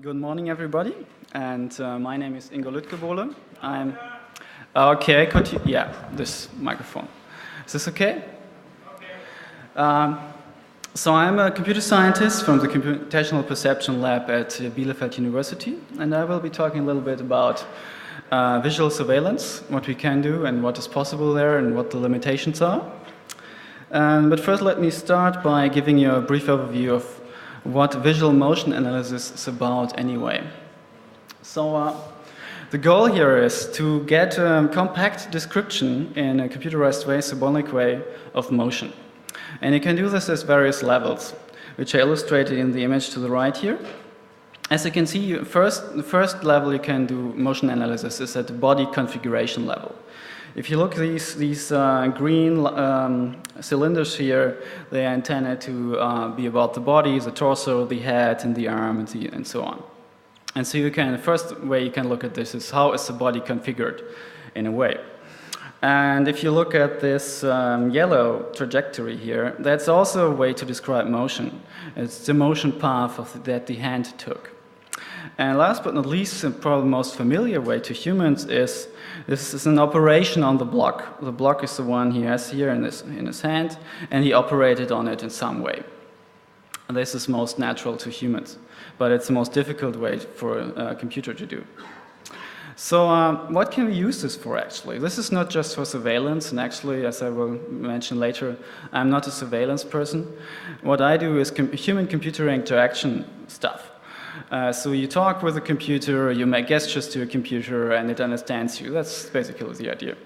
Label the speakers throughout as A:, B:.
A: Good morning, everybody, and my name is Ingo Lütkebohle. I'm okay. Yeah, this microphone. Is this okay? Okay. So I'm a computer scientist from the Computational Perception Lab at Bielefeld University, and I will be talking a little bit about visual surveillance, what we can do, and what is possible there, and what the limitations are. But first, let me start by giving you a brief overview of what visual motion analysis is about anyway. So the goal here is to get a compact description in a computerized way, symbolic way of motion. And you can do this at various levels, which are illustrated in the image to the right here. As you can see, the first level you can do motion analysis is at the body configuration level. If you look at these green cylinders here, they are intended to be about the body, the torso, the head, and the arm, and so on. And so the first way you can look at this is how is the body configured in a way. And if you look at this yellow trajectory here, that's also a way to describe motion. It's the motion path that the hand took. And last but not least, and probably most familiar way to humans is this is an operation on the block. The block is the one he has here in his hand, and he operated on it in some way. And this is most natural to humans, but it's the most difficult way for a computer to do. So what can we use this for, actually? This is not just for surveillance, and actually, as I will mention later, I'm not a surveillance person. What I do is human-computer interaction stuff. So you talk with a computer, you make gestures to a computer, and it understands you. That's basically the idea.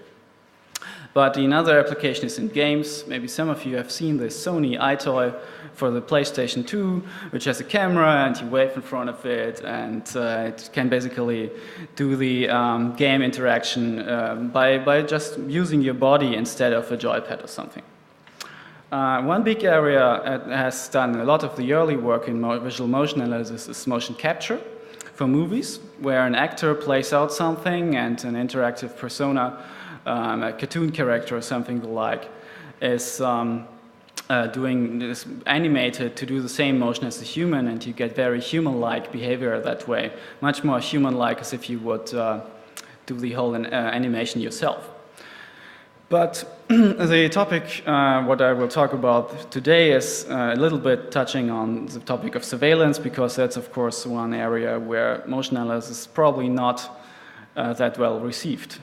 A: But another application is in games. Maybe some of you have seen this Sony iToy for the PlayStation 2, which has a camera, and you wave in front of it, and it can basically do the game interaction by just using your body instead of a joypad or something. One big area that has done a lot of the early work in visual motion analysis is motion capture for movies, where an actor plays out something and an interactive persona, a cartoon character or something like, is animated to do the same motion as a human, and you get very human-like behavior that way, much more human-like as if you would do the whole animation yourself. But the topic, what I will talk about today is a little bit touching on the topic of surveillance, because that's, of course, one area where motion analysis is probably not that well received.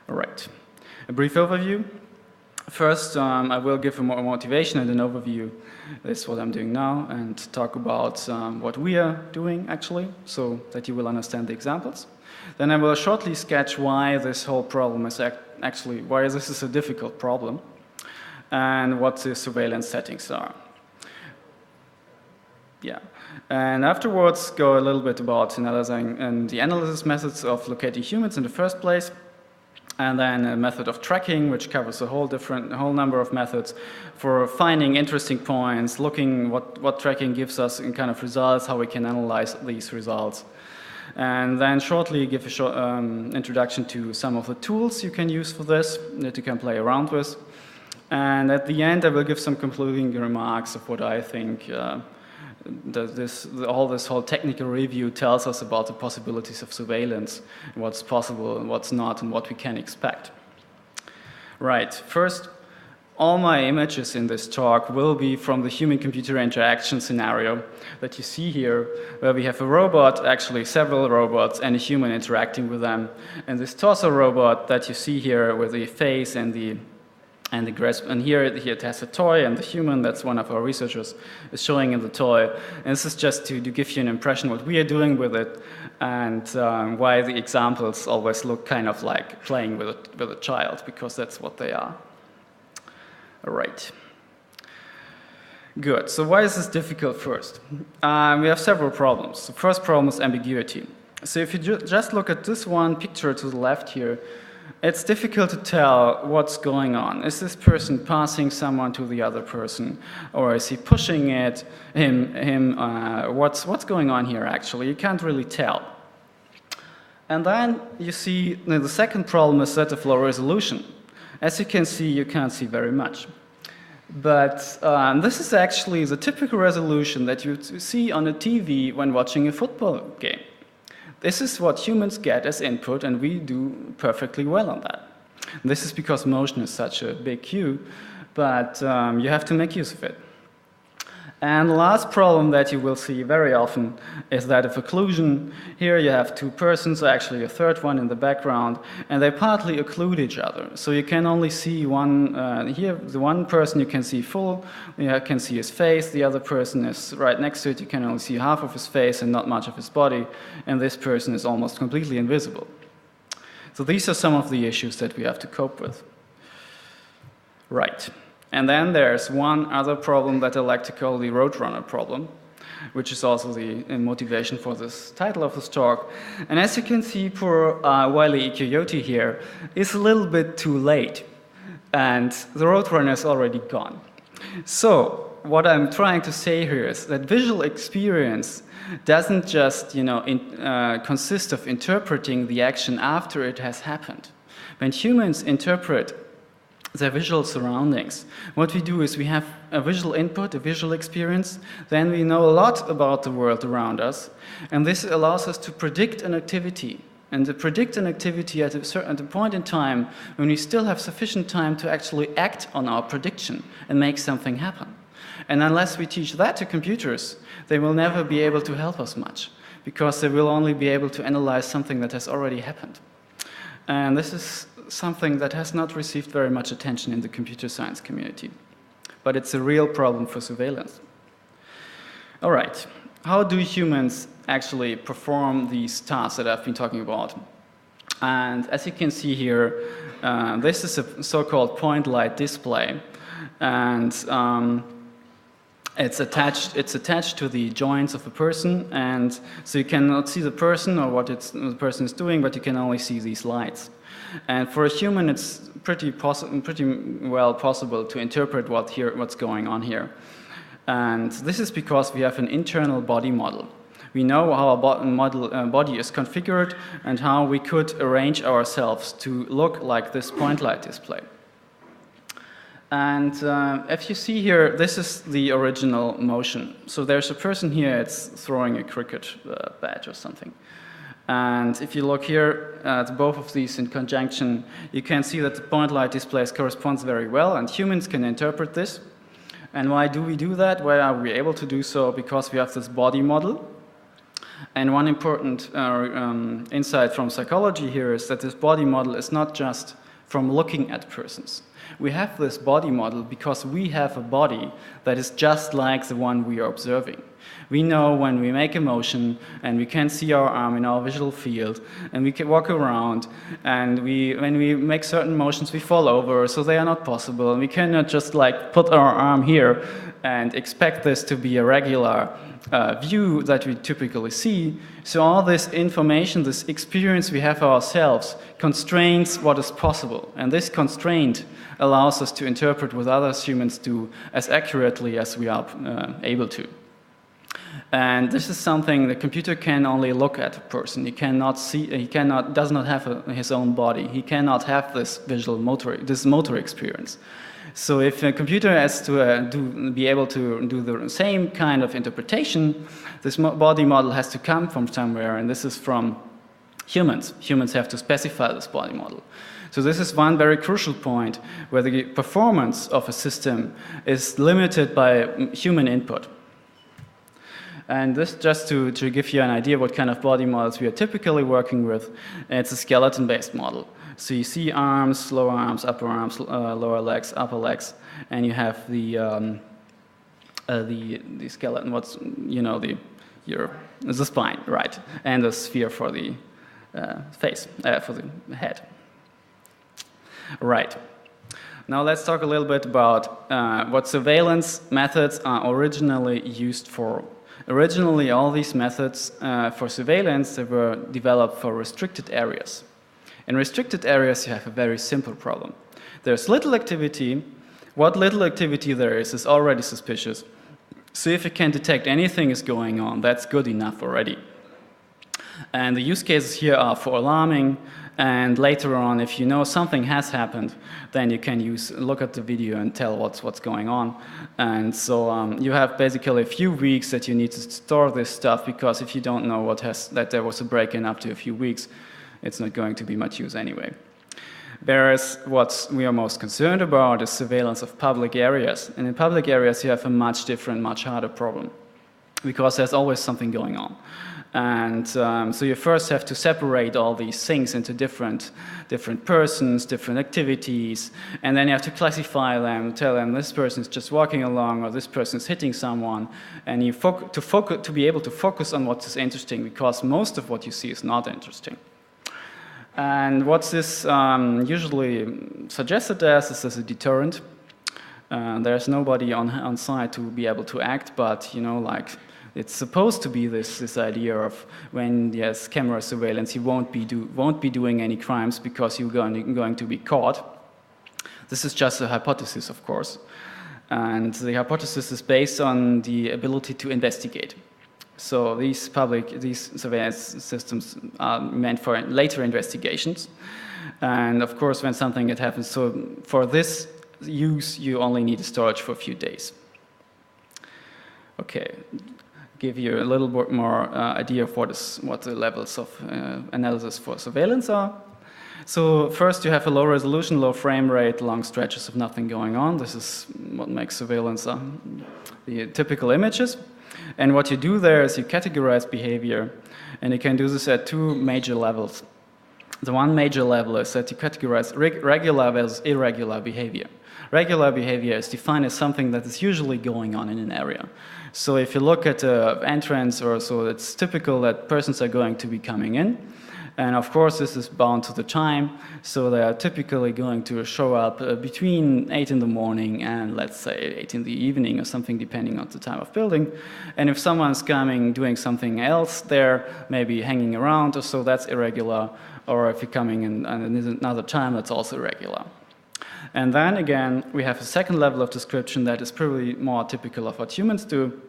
A: All right, a brief overview. First, I will give a more motivation and an overview. That's what I'm doing now, and talk about what we are doing, actually, so that you will understand the examples. Then I will shortly sketch why this whole problem is actually, why this is a difficult problem, and what the surveillance settings are. Yeah, and afterwards go a little bit about analyzing and the analysis methods of locating humans in the first place, and then a method of tracking, which covers a whole number of methods for finding interesting points, looking what tracking gives us in kind of results, how we can analyze these results. And then shortly give a short introduction to some of the tools you can use for this, that you can play around with. And at the end, I will give some concluding remarks of what I think this whole technical review tells us about the possibilities of surveillance, and what's possible and what's not, and what we can expect. Right, first, all my images in this talk will be from the human-computer interaction scenario that you see here, where we have a robot, actually several robots, and a human interacting with them. And this torso robot that you see here with the face and the grasp, and here it has a toy, and the human, that's one of our researchers, is showing in the toy. And this is just to give you an impression what we are doing with it, and why the examples always look kind of like playing with a child, because that's what they are. All right. Good. So why is this difficult first? We have several problems. The first problem is ambiguity. So if you just look at this one picture to the left here, it's difficult to tell what's going on. Is this person passing someone to the other person, or is he pushing it, what's going on here, actually? You can't really tell. And then you see the second problem is that of low resolution. As you can see, you can't see very much. But this is actually the typical resolution that you see on a TV when watching a football game. This is what humans get as input, and we do perfectly well on that. This is because motion is such a big cue, but you have to make use of it. And the last problem that you will see very often is that of occlusion. Here you have two persons, or actually a third one in the background, and they partly occlude each other. So you can only see one, here the one person you can see full, you can see his face, the other person is right next to it, you can only see half of his face and not much of his body, and this person is almost completely invisible. So these are some of the issues that we have to cope with. Right. And then there's one other problem that I like to call the roadrunner problem, which is also the motivation for this title of this talk. And as you can see, poor Wile E. Coyote here is a little bit too late, and the roadrunner is already gone. So what I'm trying to say here is that visual experience doesn't just consist of interpreting the action after it has happened. When humans interpret their visual surroundings, what we do is we have a visual input, a visual experience, then we know a lot about the world around us, and this allows us to predict an activity. And to predict an activity at a point in time when we still have sufficient time to actually act on our prediction and make something happen. And unless we teach that to computers, they will never be able to help us much, because they will only be able to analyze something that has already happened. And this is something that has not received very much attention in the computer science community. But it's a real problem for surveillance. All right, how do humans actually perform these tasks that I've been talking about? And as you can see here, this is a so-called point light display. And it's attached to the joints of a person, and so you cannot see the person or what the person is doing, but you can only see these lights. And for a human, it's pretty well possible to interpret what's going on here. And this is because we have an internal body model. We know how our body is configured and how we could arrange ourselves to look like this point light display. And if you see here, this is the original motion. So there's a person here, it's throwing a cricket bat or something. And if you look here at both of these in conjunction, you can see that the point light display corresponds very well, and humans can interpret this. And why do we do that? Why are we able to do so? Because we have this body model. And one important insight from psychology here is that this body model is not just from looking at persons. We have this body model because we have a body that is just like the one we are observing. We know when we make a motion and we can see our arm in our visual field and we can walk around, and when we make certain motions we fall over, so they are not possible. And we cannot just like put our arm here and expect this to be a regular view that we typically see. So all this information, this experience we have ourselves constrains what is possible, and this constraint allows us to interpret what other humans do as accurately as we are able to. And this is something the computer can only look at a person. He cannot see. Does not have his own body. He cannot have this motor experience. So if a computer has to be able to do the same kind of interpretation, this body model has to come from somewhere, and this is from humans. Humans have to specify this body model. So this is one very crucial point where the performance of a system is limited by human input. And this, just to give you an idea what kind of body models we are typically working with, it's a skeleton-based model. So you see arms, lower arms, upper arms, lower legs, upper legs, and you have the skeleton. The spine, right, and the sphere for the face, for the head. Right. Now let's talk a little bit about what surveillance methods are originally used for. Originally, all these methods for surveillance, they were developed for restricted areas. In restricted areas, you have a very simple problem. There's little activity. What little activity there is already suspicious. So if you can detect anything is going on, that's good enough already. And the use cases here are for alarming, and later on, if you know something has happened, then you can look at the video and tell what's going on. And so you have basically a few weeks that you need to store this stuff, because if you don't know that there was a break-in up to a few weeks, it's not going to be much use anyway. Whereas what we are most concerned about is surveillance of public areas. And in public areas, you have a much different, much harder problem, because there's always something going on. And so you first have to separate all these things into different persons, different activities, and then you have to classify them, tell them this person is just walking along or this person is hitting someone, and you to be able to focus on what is interesting, because most of what you see is not interesting. And what this usually suggested as a deterrent. There's nobody on site to be able to act, but it's supposed to be this idea of when there's camera surveillance, you won't be doing any crimes because you're going to be caught. This is just a hypothesis, of course, and the hypothesis is based on the ability to investigate. So these surveillance systems are meant for later investigations, and of course when something happens. So for this use, you only need storage for a few days. Okay. Give you a little bit more idea of what the levels of analysis for surveillance are. So first you have a low resolution, low frame rate, long stretches of nothing going on. This is what makes surveillance the typical images. And what you do there is you categorize behavior, and you can do this at two major levels. The one major level is that you categorize regular versus irregular behavior. Regular behavior is defined as something that is usually going on in an area. So if you look at the entrance or so, it's typical that persons are going to be coming in. And of course, this is bound to the time. So they are typically going to show up between 8 in the morning and let's say 8 in the evening or something, depending on the time of building. And if someone's coming, doing something else there, maybe hanging around or so, that's irregular. Or if you're coming in another time, that's also irregular. And then again, we have a second level of description that is probably more typical of what humans do.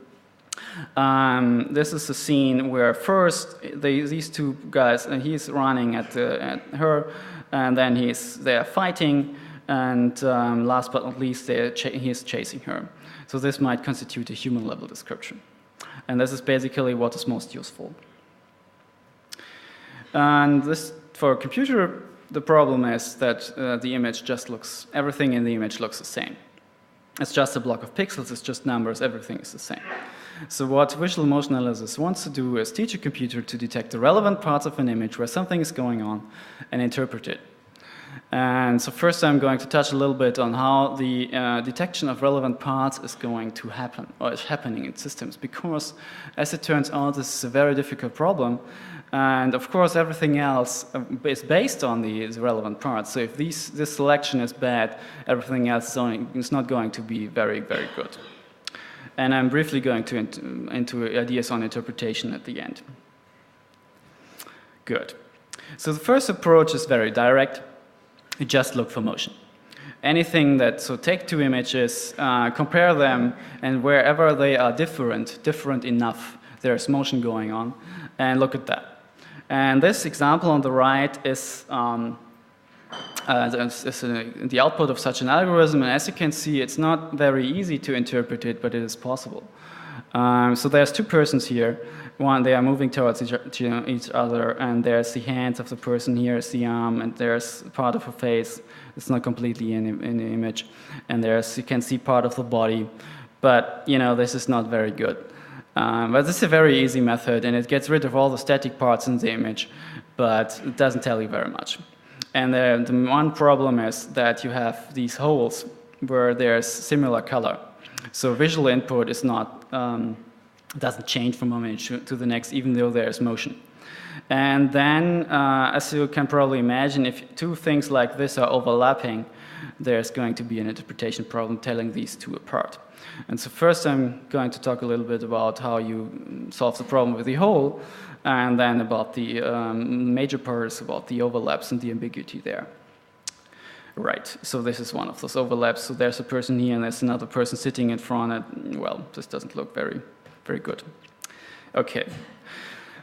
A: This is a scene where first these two guys, and he's running at her, and then they're fighting, and last but not least, he's chasing her. So this might constitute a human level description. And this is basically what is most useful. And this, for a computer, the problem is that the image everything in the image looks the same. It's just a block of pixels, it's just numbers, everything is the same. So what visual motion analysis wants to do is teach a computer to detect the relevant parts of an image where something is going on and interpret it. And so first I'm going to touch a little bit on how the detection of relevant parts is going to happen, or is happening in systems, because as it turns out, this is a very difficult problem. And of course, everything else is based on the relevant parts. So if this selection is bad, everything else is not going to be very, very good. And I'm briefly going to into ideas on interpretation at the end. Good. So the first approach is very direct. You just look for motion. Anything so take two images, compare them, and wherever they are different enough, there's motion going on, and look at that. And this example on the right is the output of such an algorithm, and as you can see, it's not very easy to interpret it, but it is possible. So there's two persons here. One, they are moving towards each other, and there's the hands of the person, here's the arm, and there's part of her face. It's not completely in the image. And you can see part of the body, but this is not very good. But this is a very easy method, and it gets rid of all the static parts in the image, but it doesn't tell you very much. And the one problem is that you have these holes where there's similar color. So visual input is not doesn't change from one image to the next, even though there's motion. And then, as you can probably imagine, if two things like this are overlapping, there's going to be an interpretation problem telling these two apart. And so first I'm going to talk a little bit about how you solve the problem with the hole, and then about the major parts about the overlaps and the ambiguity there. Right, so this is one of those overlaps. So there's a person here and there's another person sitting in front. Well, this doesn't look very, very good. Okay.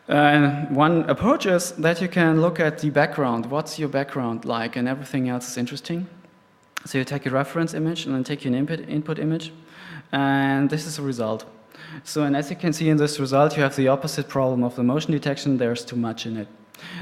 A: One approach is that you can look at the background. What's your background like? And everything else is interesting. So you take a reference image and then take an input image. And this is a result. So, and as you can see in this result, you have the opposite problem of the motion detection. There's too much in it.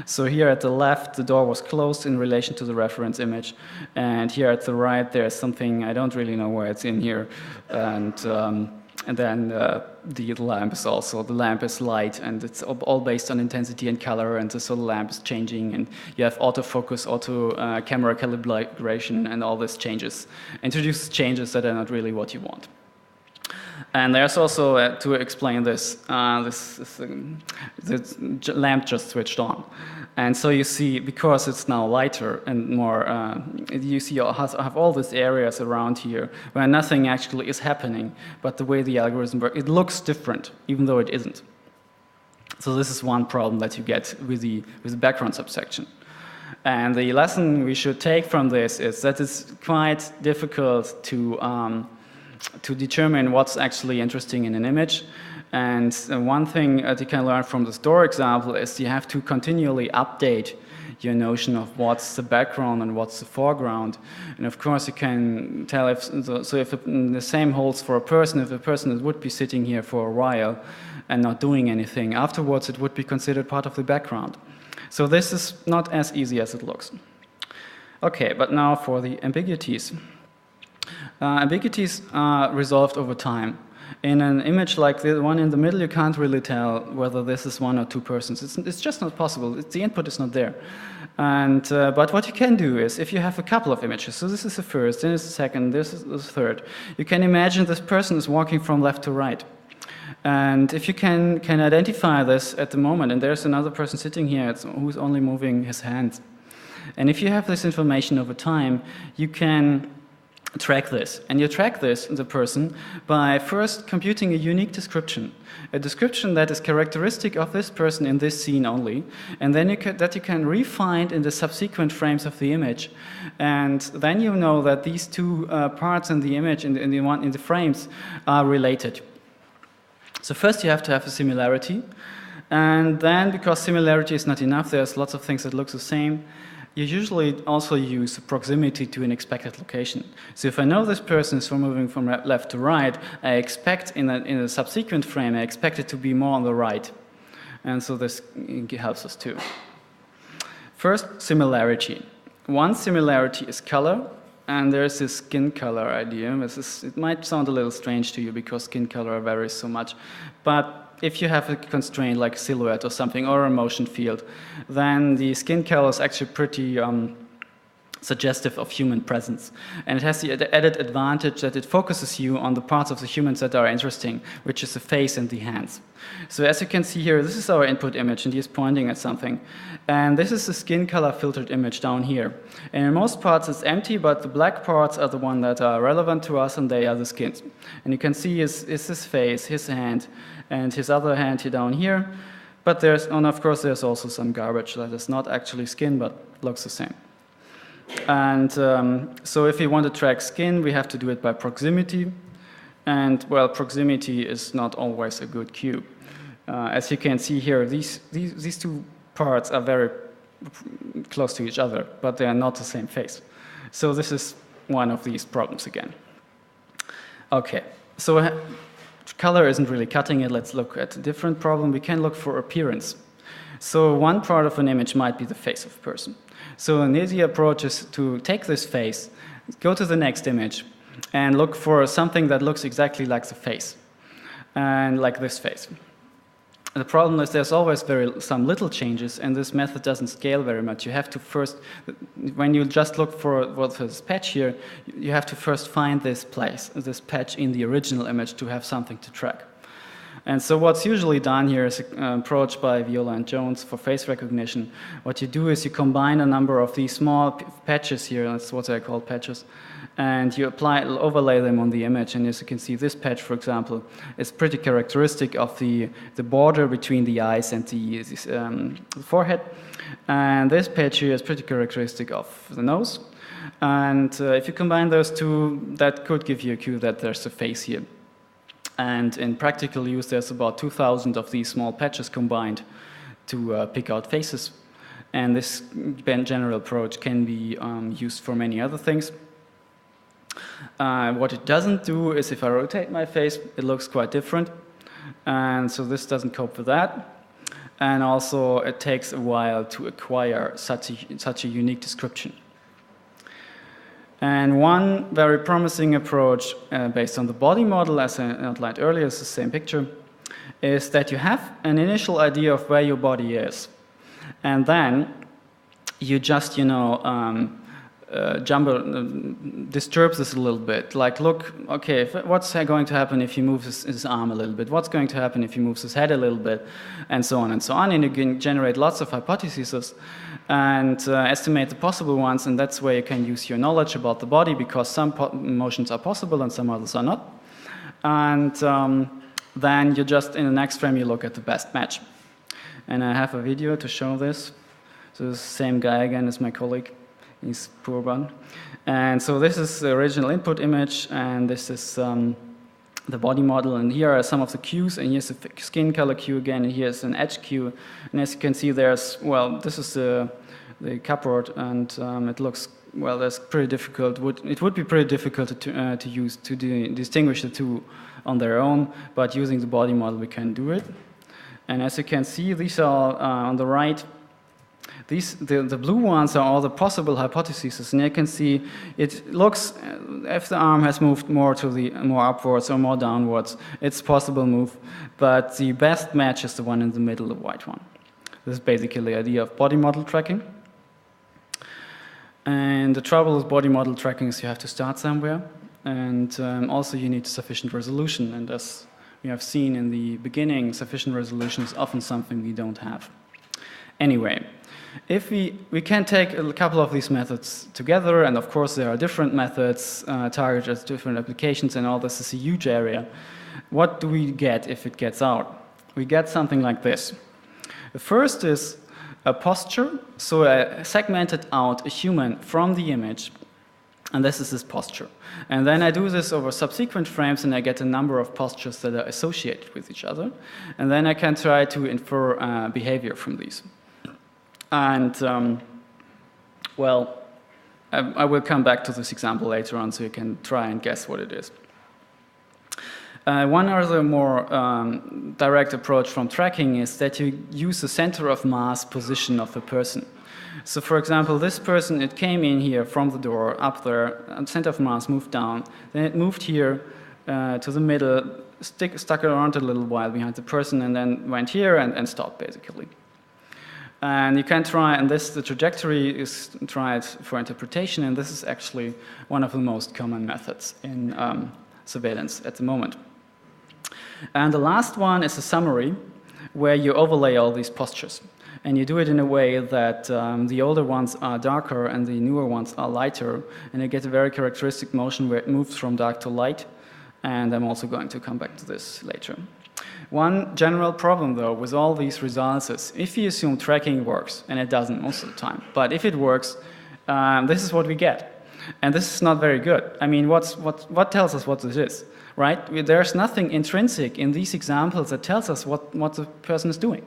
A: So here at the left, the door was closed in relation to the reference image. And here at the right, there's something, I don't really know why it's in here. And then the lamp is also, the lamp is light, and it's all based on intensity and color, and so the lamp is changing, and you have autofocus, auto camera calibration, and all this changes, introduces changes that are not really what you want. And there's also, to explain this, the lamp just switched on. And so you see, because it's now lighter and more, you see you have all these areas around here where nothing actually is happening, but the way the algorithm works, it looks different, even though it isn't. So this is one problem that you get with the background subsection. And the lesson we should take from this is that it's quite difficult to determine what's actually interesting in an image. And one thing that you can learn from the store example is you have to continually update your notion of what's the background and what's the foreground. And of course you can tell if, so if the same holds for a person, if a person would be sitting here for a while and not doing anything, afterwards it would be considered part of the background. So this is not as easy as it looks. Okay, but now for the ambiguities. Ambiguities are resolved over time. In an image like the one in the middle, you can't really tell whether this is one or two persons. It's just not possible. The input is not there. And, but what you can do is, if you have a couple of images, so this is the first, then it's the second, this is the third, you can imagine this person is walking from left to right. And if you can identify this at the moment, and there's another person sitting here who's only moving his hands. And if you have this information over time, you can track this. And you track this, the person, by first computing a unique description. A description that is characteristic of this person in this scene only. And then you can refine in the subsequent frames of the image. And then you know that these two parts in the image, in the frames, are related. So first you have to have a similarity. And then, because similarity is not enough, there's lots of things that look the same. You usually also use proximity to an expected location. So if I know this person is moving from left to right, I expect in a subsequent frame, I expect it to be more on the right. And so this helps us too. First, similarity. One similarity is color, and there's this skin color idea. It might sound a little strange to you because skin color varies so much, but if you have a constraint like a silhouette or something, or a motion field, then the skin color is actually pretty suggestive of human presence. And it has the added advantage that it focuses you on the parts of the humans that are interesting, which is the face and the hands. So as you can see here, this is our input image, and he's pointing at something. And this is the skin color filtered image down here. And in most parts it's empty, but the black parts are the ones that are relevant to us, and they are the skins. And you can see his face, his hand, and his other hand here down here. But and of course there's also some garbage that is not actually skin, but looks the same. And so if we want to track skin, we have to do it by proximity. And well, proximity is not always a good cue. As you can see here, these two parts are very close to each other, but they are not the same face. So this is one of these problems again. Okay, so color isn't really cutting it. Let's look at a different problem. We can look for appearance. So one part of an image might be the face of a person. So an easy approach is to take this face, go to the next image, and look for something that looks exactly like the face, and like this face. The problem is there's always some little changes, and this method doesn't scale very much. You have to first, when you just look for this patch here, you have to first find this patch in the original image to have something to track. And so what's usually done here is an approach by Viola and Jones for face recognition. What you do is you combine a number of these small patches here, that's what I call patches, and you overlay them on the image. And as you can see, this patch, for example, is pretty characteristic of the border between the eyes and the forehead. And this patch here is pretty characteristic of the nose. And if you combine those two, that could give you a cue that there's a face here. And in practical use, there's about 2,000 of these small patches combined. to pick out faces. And this general approach can be used for many other things. What it doesn't do is if I rotate my face, it looks quite different. And so this doesn't cope with that. And also it takes a while to acquire such a unique description. And one very promising approach based on the body model, as I outlined earlier, it's the same picture, is that you have an initial idea of where your body is. And then you just, disturb this a little bit. Like, look, okay, what's going to happen if he moves his arm a little bit? What's going to happen if he moves his head a little bit? And so on and so on. And you can generate lots of hypotheses and estimate the possible ones. And that's where you can use your knowledge about the body, because some motions are possible and some others are not. And then you just, in the next frame, you look at the best match. And I have a video to show this. So the same guy again as my colleague. He's poor one. And so this is the original input image, and this is the body model. And here are some of the cues, and here's the skin color cue again, and here's an edge cue. And as you can see, there's, well, this is the cupboard, and it looks, well, that's pretty difficult. It would be pretty difficult to use to distinguish the two on their own, but using the body model, we can do it. And as you can see, these are on the right. The blue ones are all the possible hypotheses, and you can see it looks, if the arm has moved more upwards or more downwards, it's a possible move, but the best match is the one in the middle, the white one. This is basically the idea of body model tracking. And the trouble with body model tracking is you have to start somewhere, and also you need sufficient resolution, and as we have seen in the beginning, sufficient resolution is often something we don't have. Anyway, if we can take a couple of these methods together, and of course there are different methods targeted at different applications, and all this is a huge area. What do we get if it gets out? We get something like this. The first is a posture, so I segmented out a human from the image, and this is his posture. And then I do this over subsequent frames, and I get a number of postures that are associated with each other, and then I can try to infer behavior from these. And, well, I will come back to this example later on so you can try and guess what it is. One other more direct approach from tracking is that you use the center of mass position of a person. So, for example, this person, it came in here from the door, up there, and center of mass moved down, then it moved here to the middle, stuck around a little while behind the person, and then went here and stopped, basically. And you can try, and the trajectory is tried for interpretation, and this is actually one of the most common methods in surveillance at the moment. And the last one is a summary, where you overlay all these postures. And you do it in a way that the older ones are darker and the newer ones are lighter, and you get a very characteristic motion where it moves from dark to light, and I'm also going to come back to this later. One general problem, though, with all these results is if you assume tracking works, and it doesn't most of the time, but if it works, this is what we get. And this is not very good. I mean, what tells us what this is, right? There's nothing intrinsic in these examples that tells us what the person is doing.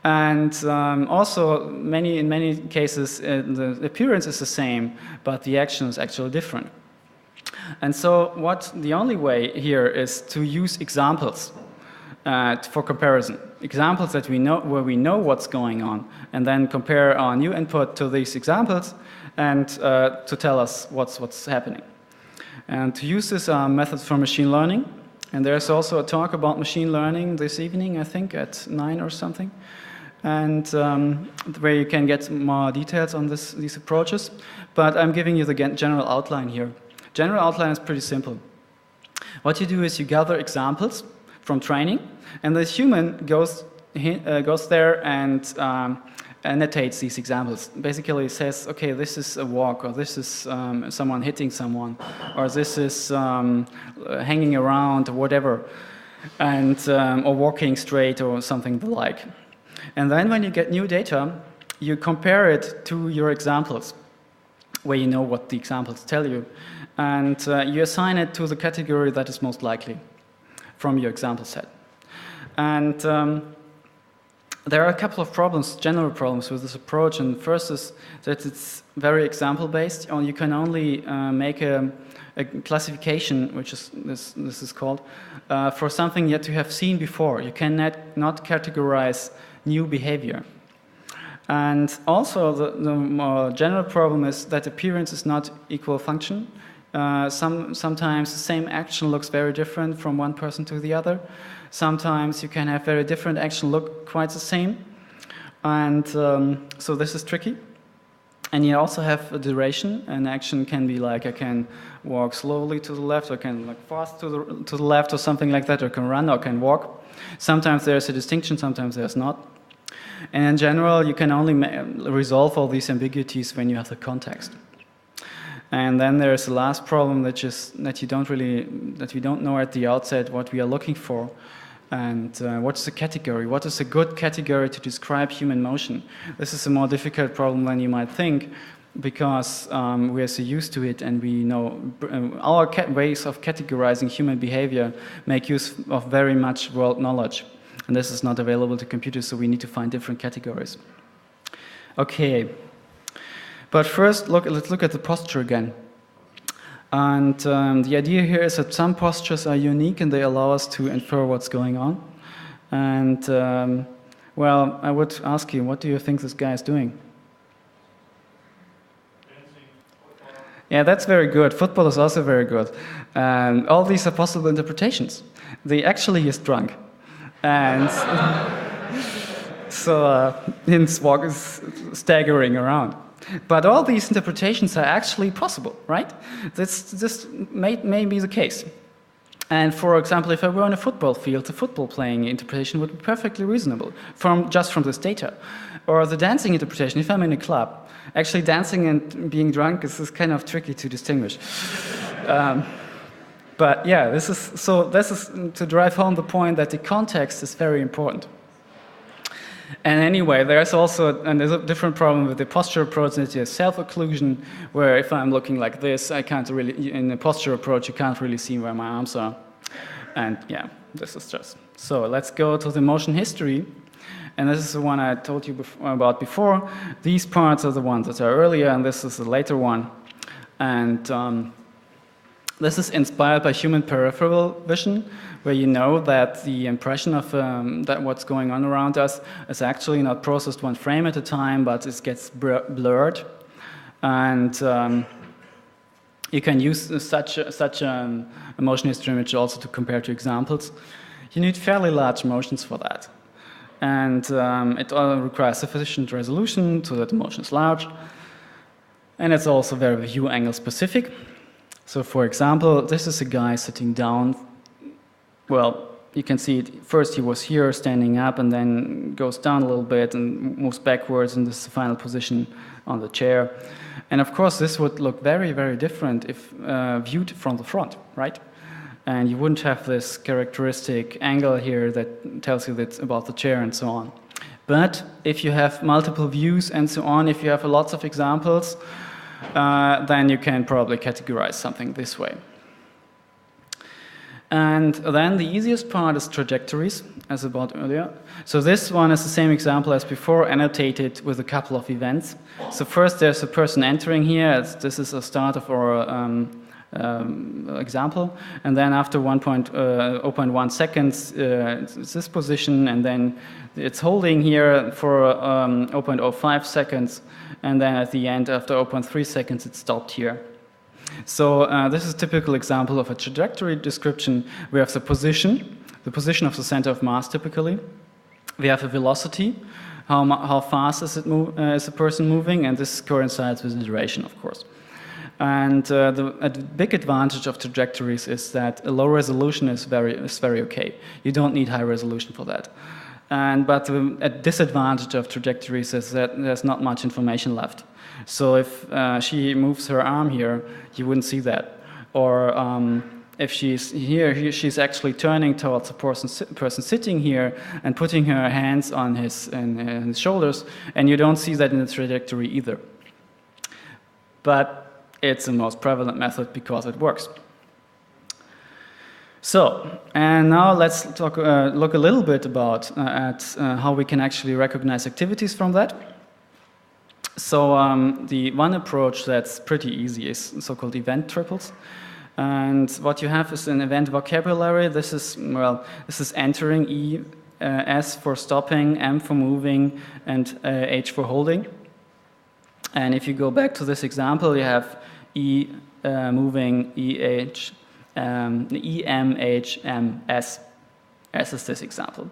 A: And also, in many cases, the appearance is the same, but the action is actually different. And so the only way here is to use examples for comparison. Examples that we know, where we know what's going on, and then compare our new input to these examples and to tell us what's happening. And to use this methods for machine learning, and there's also a talk about machine learning this evening, I think, at 9 or something, and where you can get more details on these approaches. But I'm giving you the general outline here. General outline is pretty simple. What you do is you gather examples from training, and the human goes there and annotates these examples. Basically says, okay, this is a walk, or this is someone hitting someone, or this is hanging around, or whatever, and or walking straight, or something like. And then when you get new data, you compare it to your examples, where you know what the examples tell you, and you assign it to the category that is most likely from your example set. And there are a couple of problems, general problems with this approach, and first is that it's very example-based. You can only make a classification, which is this is called, for something yet you have seen before. You cannot not categorize new behavior. And also the more general problem is that appearance is not equal function. Sometimes the same action looks very different from one person to the other. Sometimes you can have very different action look quite the same. And so this is tricky. And you also have a duration. An action can be like, I can walk slowly to the left, or can like fast to the left, or something like that, or can run, or can walk. Sometimes there's a distinction, sometimes there's not. And in general, you can only resolve all these ambiguities when you have the context. And then there's the last problem, that we don't know at the outset what we are looking for, and what's the category? What is a good category to describe human motion? This is a more difficult problem than you might think, because we are so used to it, and we know our ways of categorizing human behavior make use of very much world knowledge. And this is not available to computers, so we need to find different categories. Okay, but first let's look at the posture again. And the idea here is that some postures are unique and they allow us to infer what's going on. And well, I would ask you, what do you think this guy is doing? Yeah, that's very good. Football is also very good. All these are possible interpretations. Actually, he's drunk. And so his walk is staggering around. But all these interpretations are actually possible, right? This may be the case. And for example, if I were on a football field, the football playing interpretation would be perfectly reasonable just from this data. Or the dancing interpretation, if I'm in a club. Actually, dancing and being drunk is kind of tricky to distinguish. But yeah, this is to drive home the point that the context is very important. And anyway, there's a different problem with the posture approach, that is self-occlusion, where if I'm looking like this, I can't really, in the posture approach, you can't really see where my arms are. And yeah, this is just. So let's go to the motion history. And this is the one I told you about before. These parts are the ones that are earlier, and this is the later one. And this is inspired by human peripheral vision, where you know that the impression of that what's going on around us is actually not processed one frame at a time, but it gets blurred. And you can use such a motion history image also to compare to examples. You need fairly large motions for that. And it requires sufficient resolution so that the motion is large. And it's also very view angle specific. So for example, this is a guy sitting down. Well, you can see it. First he was here standing up, and then goes down a little bit and moves backwards, and this is the final position on the chair. And of course this would look very, very different if viewed from the front, right? And you wouldn't have this characteristic angle here that tells you that about the chair and so on. But if you have multiple views and so on, if you have lots of examples, then you can probably categorize something this way. And then the easiest part is trajectories, as about earlier. So this one is the same example as before, annotated with a couple of events. So first there's a person entering here. This is a start of our example. And then after 0.1 seconds, it's this position, and then it's holding here for 0.05 seconds. And then at the end, after 0.3 seconds, it stopped here. So this is a typical example of a trajectory description. We have the position of the center of mass typically. We have a velocity, how fast is a person moving, and this coincides with the duration, of course. And a big advantage of trajectories is that a low resolution is very okay. You don't need high resolution for that. But a disadvantage of trajectories is that there's not much information left. So if she moves her arm here, you wouldn't see that. Or if she's here, she's actually turning towards the person sitting here and putting her hands on his shoulders, and you don't see that in the trajectory either. But it's the most prevalent method because it works. So, and now let's look a little bit about at how we can actually recognize activities from that. So the one approach that's pretty easy is so-called event triples. And what you have is an event vocabulary. This is entering, E, S for stopping, M for moving, and H for holding. And if you go back to this example, you have E moving, EH, E, M, H, M, S. S is this example.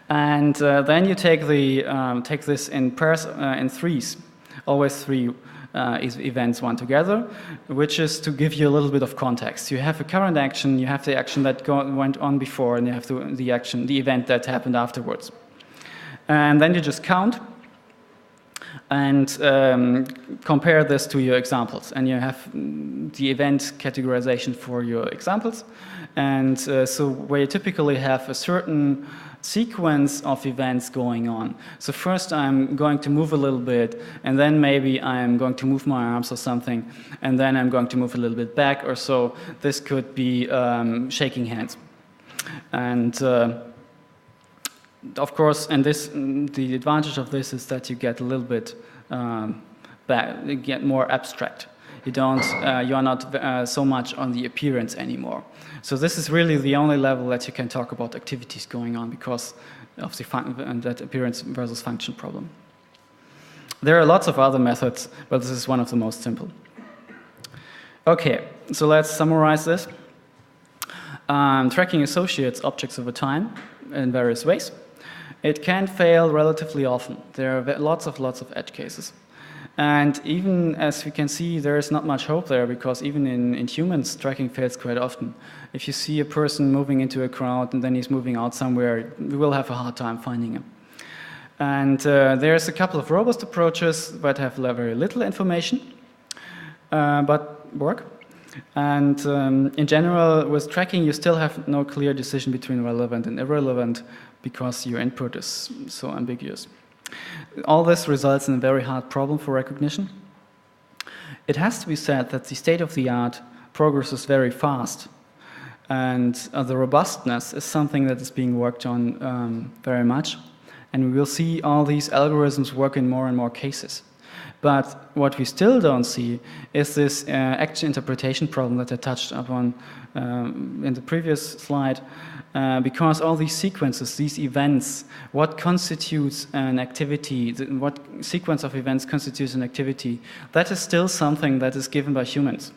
A: And then you take this in pairs, in threes, always three events one together, which is to give you a little bit of context. You have a current action, you have the action that went on before, and you have the event that happened afterwards. And then you just count and compare this to your examples. And you have the event categorization for your examples. And so where you typically have a certain sequence of events going on. So first I'm going to move a little bit, and then maybe I'm going to move my arms or something, and then I'm going to move a little bit back or so. This could be shaking hands. And of course, and the advantage of this is that you get a little bit you get more abstract. You are not so much on the appearance anymore. So this is really the only level that you can talk about activities going on because of that appearance versus function problem. There are lots of other methods, but this is one of the most simple. Okay, so let's summarize this. Tracking associates objects over time in various ways. It can fail relatively often. There are lots of edge cases. And even as we can see, there is not much hope there because even in humans, tracking fails quite often. If you see a person moving into a crowd and then he's moving out somewhere, we will have a hard time finding him. And there's a couple of robust approaches that have very little information, but work. And in general, with tracking, you still have no clear decision between relevant and irrelevant because your input is so ambiguous. All this results in a very hard problem for recognition. It has to be said that the state-of-the-art progress is very fast, and the robustness is something that is being worked on very much, and we will see all these algorithms work in more and more cases. But what we still don't see is this action interpretation problem that I touched upon in the previous slide, because all these sequences, these events, what constitutes an activity, what sequence of events constitutes an activity, that is still something that is given by humans.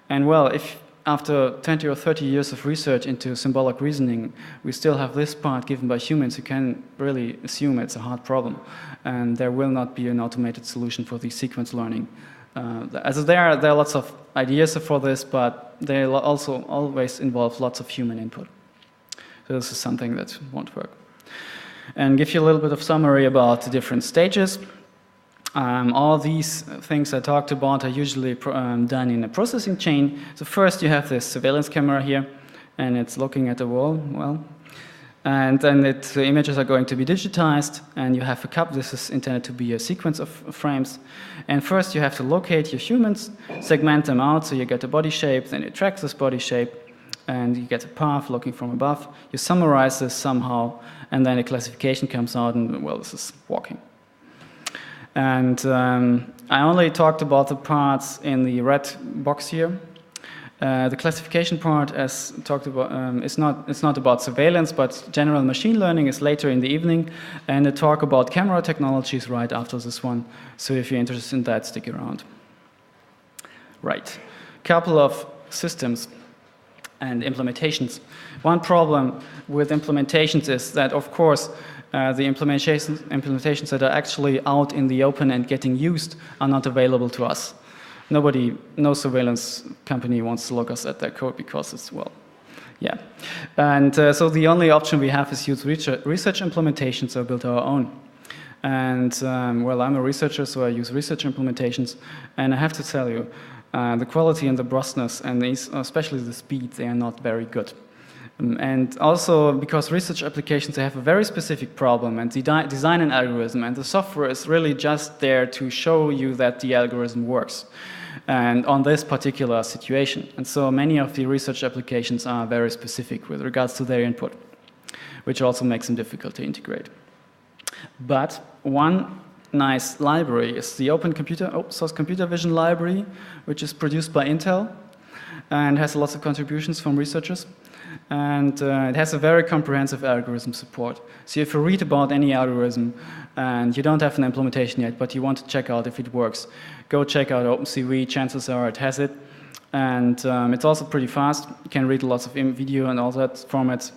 A: And well, if after 20 or 30 years of research into symbolic reasoning, we still have this part given by humans, you can really assume it's a hard problem. And there will not be an automated solution for the sequence learning. There are lots of ideas for this, but they also always involve lots of human input. So this is something that won't work. And give you a little bit of summary about the different stages. All these things I talked about are usually done in a processing chain. So first you have this surveillance camera here, and it's looking at the wall, and then the images are going to be digitized, and you have a cup. This is intended to be a sequence of frames. And first you have to locate your humans, segment them out so you get a body shape, then you track this body shape, and you get a path looking from above. You summarize this somehow, and then a classification comes out, and well, this is walking. And I only talked about the parts in the red box here. The classification part, as talked about, it's not about surveillance, but general machine learning is later in the evening, and a talk about camera technologies right after this one. So if you're interested in that, stick around. Right, couple of systems and implementations. One problem with implementations is that, of course, the implementations that are actually out in the open and getting used are not available to us. No surveillance company wants to look us at their code because it's, well, yeah. And so the only option we have is use research implementations or build our own. And well, I'm a researcher, so I use research implementations. And I have to tell you, the quality and the robustness, and especially the speed, they are not very good. And also because research applications, they have a very specific problem, and design an algorithm, and the software is really just there to show you that the algorithm works. and on this particular situation. And so many of the research applications are very specific with regards to their input, which also makes them difficult to integrate. But one nice library is the open source computer vision library, which is produced by Intel and has lots of contributions from researchers. And it has a very comprehensive algorithm support. So if you read about any algorithm and you don't have an implementation yet, but you want to check out if it works, go check out OpenCV. Chances are it has it. And it's also pretty fast. You can read lots of video and all that formats.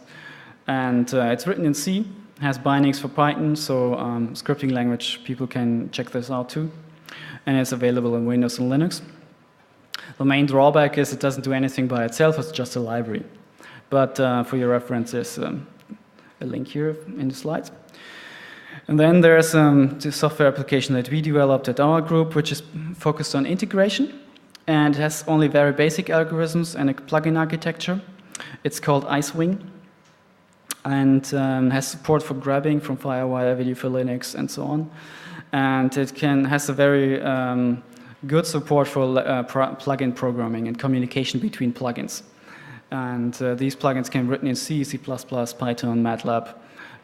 A: And it's written in C, has bindings for Python, so scripting language, people can check this out too. And it's available in Windows and Linux. The main drawback is it doesn't do anything by itself, it's just a library. But for your reference, there's a link here in the slides. And then there's the software application that we developed at our group, which is focused on integration. And it has only very basic algorithms and a plugin architecture. It's called IceWing. And has support for grabbing from Firewire, Video for Linux, and so on. And it has a very good support for plugin programming and communication between plugins. And these plugins can be written in C, C++, Python, MATLAB, a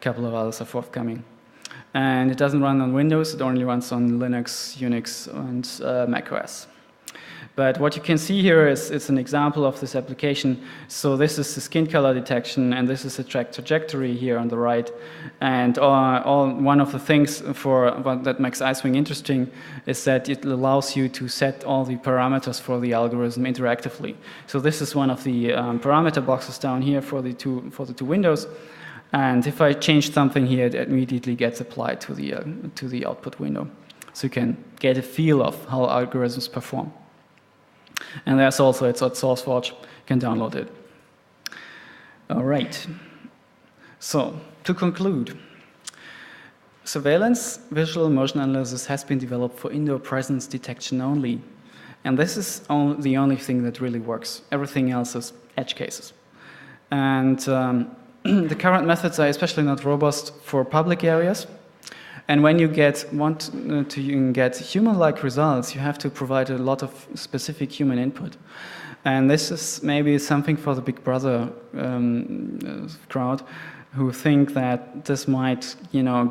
A: couple of others are forthcoming. And it doesn't run on Windows, it only runs on Linux, Unix, and macOS. But what you can see here is it's an example of this application. So this is the skin color detection, and this is the trajectory here on the right. And one of the things that makes IceWing interesting is that it allows you to set all the parameters for the algorithm interactively. So this is one of the parameter boxes down here for the two windows. And if I change something here, it immediately gets applied to the output window. So you can get a feel of how algorithms perform. And there's also, it's at SourceForge, you can download it. All right. So, to conclude, surveillance visual motion analysis has been developed for indoor presence detection only. And this is the only thing that really works. Everything else is edge cases. And the current methods are especially not robust for public areas. And when you want to get human-like results, you have to provide a lot of specific human input. And this is maybe something for the Big Brother crowd, who think that this might,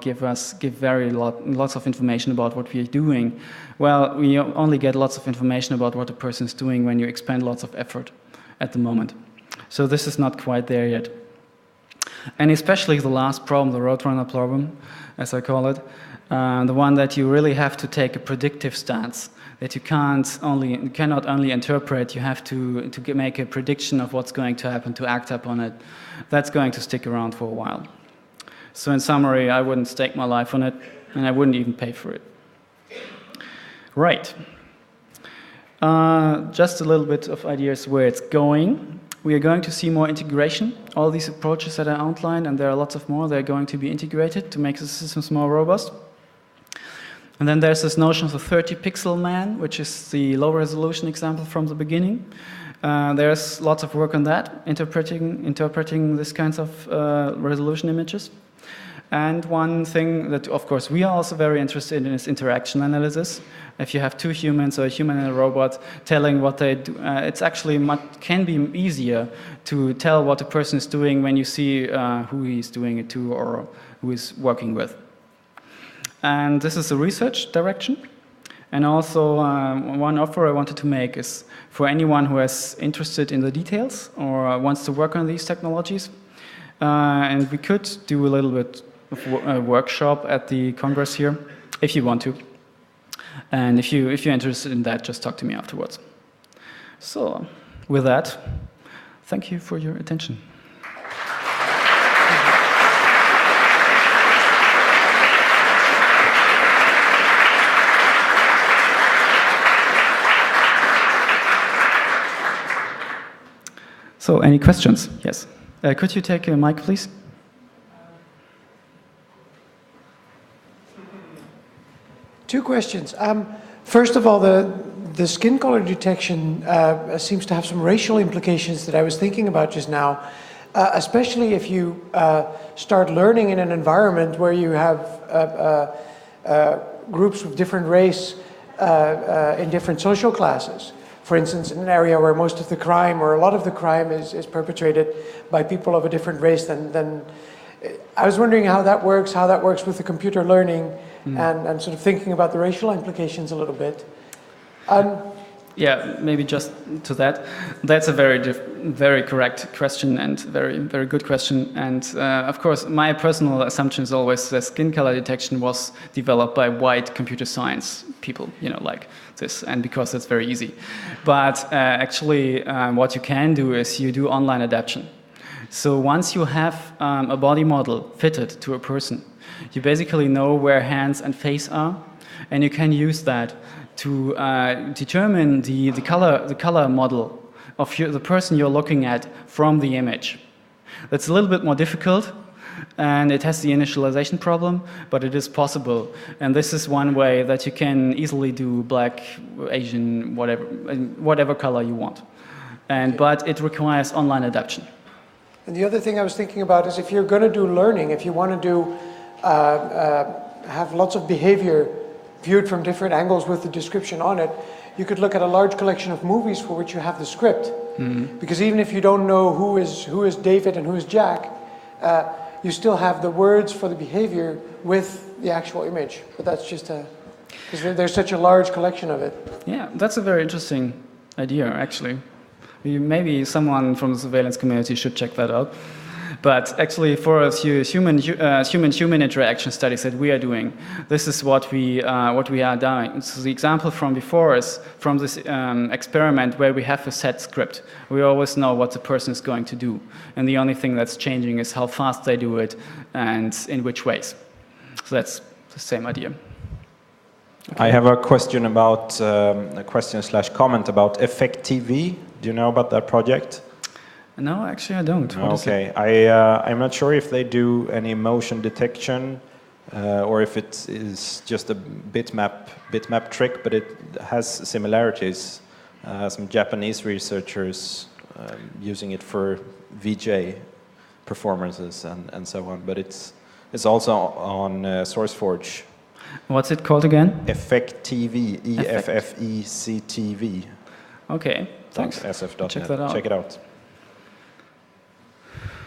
A: give lots of information about what we are doing. Well, we only get lots of information about what a person is doing when you expend lots of effort at the moment. So this is not quite there yet. And especially the last problem, the Roadrunner problem, as I call it, the one that you really have to take a predictive stance, that you cannot only interpret, you have to make a prediction of what's going to happen, to act upon it. That's going to stick around for a while. So in summary, I wouldn't stake my life on it, and I wouldn't even pay for it. Right. Just a little bit of ideas where it's going. We are going to see more integration. All these approaches that I outlined, and there are lots of more, they're going to be integrated to make the systems more robust. And then there's this notion of the 30-pixel man, which is the low-resolution example from the beginning. There's lots of work on that, interpreting these kinds of resolution images. And one thing that, of course, we are also very interested in is interaction analysis. If you have two humans or a human and a robot telling what they do, it's actually can be easier to tell what a person is doing when you see who he's doing it to or who he's working with. And this is a research direction. And also one offer I wanted to make is for anyone who is interested in the details or wants to work on these technologies. And we could do a little bit of a workshop at the Congress here, if you want to. And if you're interested in that, just talk to me afterwards. So, with that, thank you for your attention. So, any questions? Yes. Could you take a mic, please?
B: Two questions. First of all, the skin color detection seems to have some racial implications that I was thinking about just now, especially if you start learning in an environment where you have groups of different race in different social classes. For instance, in an area where most of the crime or a lot of the crime is perpetrated by people of a different race than I was wondering how that works with the computer learning and sort of thinking about the racial implications a little bit.
A: Yeah, maybe just to that. That's a very correct question and very good question. And of course, my personal assumption is always that skin color detection was developed by white computer science people, like this, and because it's very easy. But actually, what you can do is you do online adaptation. So once you have a body model fitted to a person, you basically know where hands and face are, and you can use that to determine the color model of the person you're looking at from the image. That's a little bit more difficult, and it has the initialization problem, but it is possible. And this is one way that you can easily do black, Asian, whatever color you want. But it requires online adaptation.
B: And the other thing I was thinking about is if you're going to do learning, if you want to do have lots of behavior viewed from different angles with the description on it, you could look at a large collection of movies for which you have the script. Because even if you don't know who is David and who is Jack, you still have the words for the behavior with the actual image. But that's just because there's such a large collection of it.
A: Yeah, that's a very interesting idea, actually. Maybe someone from the surveillance community should check that out. But actually, for a human interaction studies that we are doing, this is what we are doing. So the example from before is from this experiment where we have a set script. We always know what the person is going to do, and the only thing that's changing is how fast they do it and in which ways. So that's the same idea.
C: Okay. I have a question about a question/comment about Effect TV. Do you know about that project?
A: No, actually I don't. What
C: okay, I'm not sure if they do any motion detection or if it is just a bitmap trick, but it has similarities. Some Japanese researchers using it for VJ performances and so on, but it's also on SourceForge.
A: What's it called again?
C: Effect TV, EFFECTV.
A: Okay, thanks.
C: SF.net.
A: Check that out.
C: Check it out.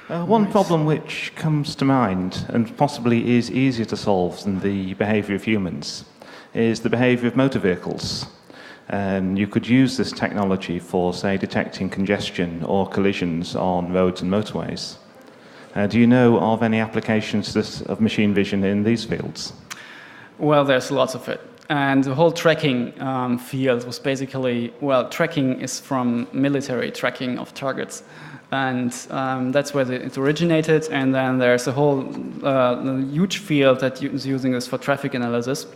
D: One problem which comes to mind, and possibly is easier to solve than the behaviour of humans, is the behaviour of motor vehicles. You could use this technology for, say, detecting congestion or collisions on roads and motorways. Do you know of any applications of machine vision in these fields? Well,
A: there's lots of it. And the whole tracking field was basically, tracking is from military tracking of targets. And that's where it originated. And then there's a whole huge field that is using this for traffic analysis.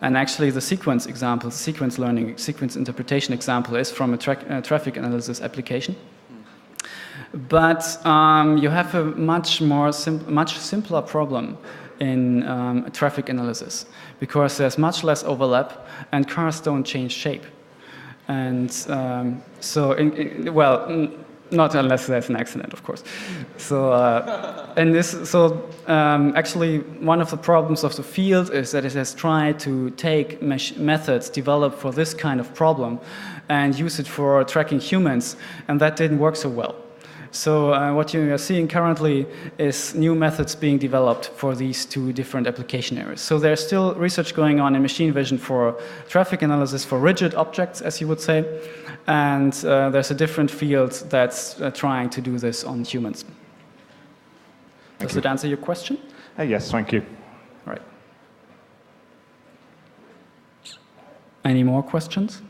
A: And actually the sequence example, sequence learning, sequence interpretation example is from a traffic analysis application. But you have a much simpler problem in traffic analysis, because there's much less overlap and cars don't change shape. And not unless there's an accident, of course. Actually, one of the problems of the field is that it has tried to take methods developed for this kind of problem and use it for tracking humans, and that didn't work so well. So what you are seeing currently is new methods being developed for these two different application areas. So there's still research going on in machine vision for traffic analysis for rigid objects, as you would say, and there's a different field that's trying to do this on humans. Does it answer your question?
D: Yes, thank you.
A: All right. Any more questions?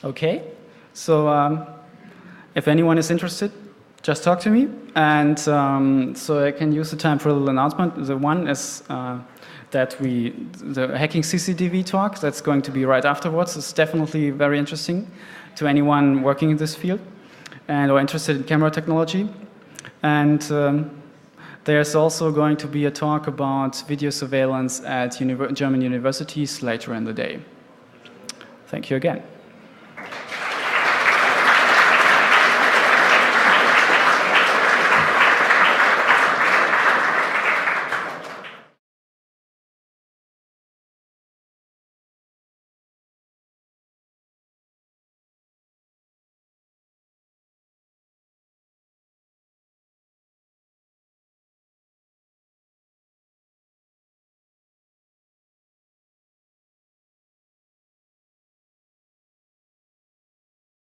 A: Okay, so if anyone is interested, just talk to me, and so I can use the time for a little announcement. The one is that the hacking CCTV talk that's going to be right afterwards is definitely very interesting to anyone working in this field and or interested in camera technology. And there's also going to be a talk about video surveillance at German universities later in the day. Thank you again.